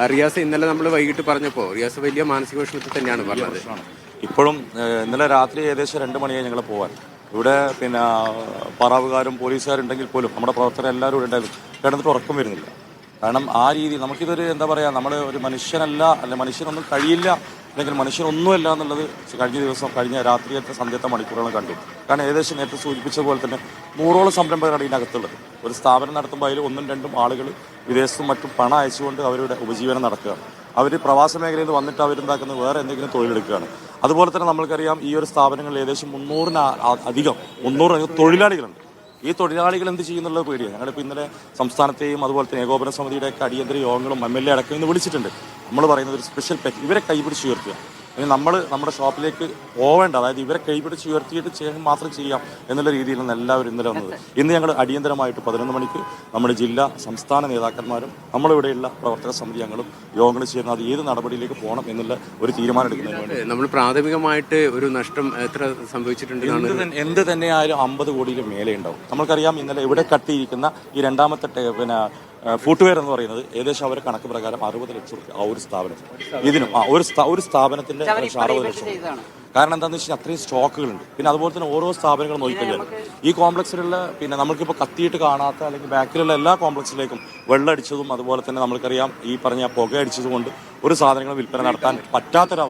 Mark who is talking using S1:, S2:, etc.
S1: റിയാസ് ഇന്നലെ നമ്മൾ വൈകിട്ട് പറഞ്ഞപ്പോൾ റിയാസ് വലിയ മാനസിക വിഷമത്തിൽ തന്നെയാണ് പറഞ്ഞത്.
S2: ഇപ്പോഴും ഇന്നലെ രാത്രി ഏകദേശം 2 മണിയായി ഞങ്ങൾ പോകാൻ. ഇവിടെ പിന്നെ പറവുകാരും പോലീസുകാരുണ്ടെങ്കിൽ പോലും നമ്മുടെ പ്രവർത്തകർ എല്ലാവരും ഇവിടെ ഉണ്ടായിരുന്നു. കിടന്നിട്ട് ഉറക്കം വരുന്നില്ല. കാരണം ആ രീതി നമുക്കിതൊരു എന്താ പറയുക, നമ്മൾ ഒരു മനുഷ്യനല്ല, അല്ലെ മനുഷ്യനൊന്നും കഴിയില്ല, അല്ലെങ്കിൽ മനുഷ്യനൊന്നുമല്ല എന്നുള്ളത് കഴിഞ്ഞ രാത്രിയത്തെ സന്ധ്യത്തെ മണിക്കൂറുകളും കണ്ടു. കാരണം ഏകദേശം നേരത്തെ സൂചിപ്പിച്ച പോലെ തന്നെ 100ഓളം സംരംഭകരാണ് ഇതിനകത്തുള്ളത്. ഒരു സ്ഥാപനം നടത്തുമ്പോൾ അതിൽ 1-2 ആളുകൾ വിദേശത്തും മറ്റും പണം അയച്ചുകൊണ്ട് അവരുടെ ഉപജീവനം നടക്കുകയാണ്. അവർ പ്രവാസ മേഖലയിൽ നിന്ന് വന്നിട്ട് അവരുണ്ടാക്കുന്നത് വേറെ എന്തെങ്കിലും തൊഴിലെടുക്കുകയാണ്. അതുപോലെ തന്നെ നമ്മൾക്കറിയാം ഈ ഒരു സ്ഥാപനങ്ങളിൽ ഏകദേശം 300 തൊഴിലാളികളുണ്ട്. ഈ തൊഴിലാളികൾ എന്ത് ചെയ്യുന്നുള്ള പേടിയാണ്. ഞങ്ങളിപ്പോൾ ഇന്നലെ സംസ്ഥാനത്തെയും അതുപോലെ തന്നെ ഏകോപന സമിതിയുടെയൊക്കെ അടിയന്തര യോഗങ്ങളും MLA അടക്കം ഇന്ന് വിളിച്ചിട്ടുണ്ട്. നമ്മൾ പറയുന്നത് ഒരു സ്പെഷ്യൽ പെറ്റ്, ഇവരെ കൈപിടിച്ച് ഉയർത്തുക. അല്ലെങ്കിൽ നമ്മൾ നമ്മുടെ ഷോപ്പിലേക്ക് പോവേണ്ട, അതായത് ഇവരെ കൈപിടിച്ച് ഉയർത്തിയിട്ട് ചെയ്യാൻ മാത്രം ചെയ്യാം എന്നുള്ള രീതിയിലാണ് എല്ലാവരും ഇന്നലെ വന്നത്. ഇന്ന് ഞങ്ങൾ അടിയന്തരമായിട്ട് 11 മണിക്ക് നമ്മുടെ ജില്ലാ സംസ്ഥാന നേതാക്കന്മാരും നമ്മളിവിടെയുള്ള പ്രവർത്തക സമിതി ഞങ്ങളും യോഗങ്ങൾ ചെയ്യുന്നത് അത് ഏത് നടപടിയിലേക്ക് പോകണം എന്നുള്ള ഒരു തീരുമാനം എടുക്കുന്നതിന് വേണ്ടി.
S1: നമ്മൾ പ്രാഥമികമായിട്ട് ഒരു നഷ്ടം എത്ര സംഭവിച്ചിട്ടുണ്ട്?
S2: എന്ത് തന്നെയായാലും 50 കോടിയിൽ മേലെ ഉണ്ടാവും. നമ്മൾക്കറിയാം ഇന്നലെ ഇവിടെ കട്ടിയിരിക്കുന്ന ഈ രണ്ടാമത്തെ ഫുട്വെയർ എന്ന് പറയുന്നത് ഏകദേശം അവരുടെ കണക്ക് പ്രകാരം 60 ലക്ഷം രൂപ ആ ഒരു സ്ഥാപനത്തിന്. ഇതിനും ഒരു സ്ഥാപനത്തിന്റെ 60 ലക്ഷം. കാരണം എന്താണെന്ന് വെച്ചാൽ അത്രയും സ്റ്റോക്കുകളുണ്ട്. പിന്നെ അതുപോലെ തന്നെ ഓരോ സ്ഥാപനങ്ങളും നോക്കിക്കഴിഞ്ഞാൽ ഈ കോംപ്ലക്സിലുള്ള നമുക്കിപ്പോൾ കത്തിയിട്ട് കാണാത്ത അല്ലെങ്കിൽ ബാക്കിലുള്ള എല്ലാ കോംപ്ലക്സിലേക്കും വെള്ളം അടിച്ചതും അതുപോലെ തന്നെ നമ്മൾക്കറിയാം ഈ പറഞ്ഞ പുക അടിച്ചതുകൊണ്ട് ഒരു സാധനങ്ങളും വിൽപ്പന നടത്താൻ പറ്റാത്തൊരു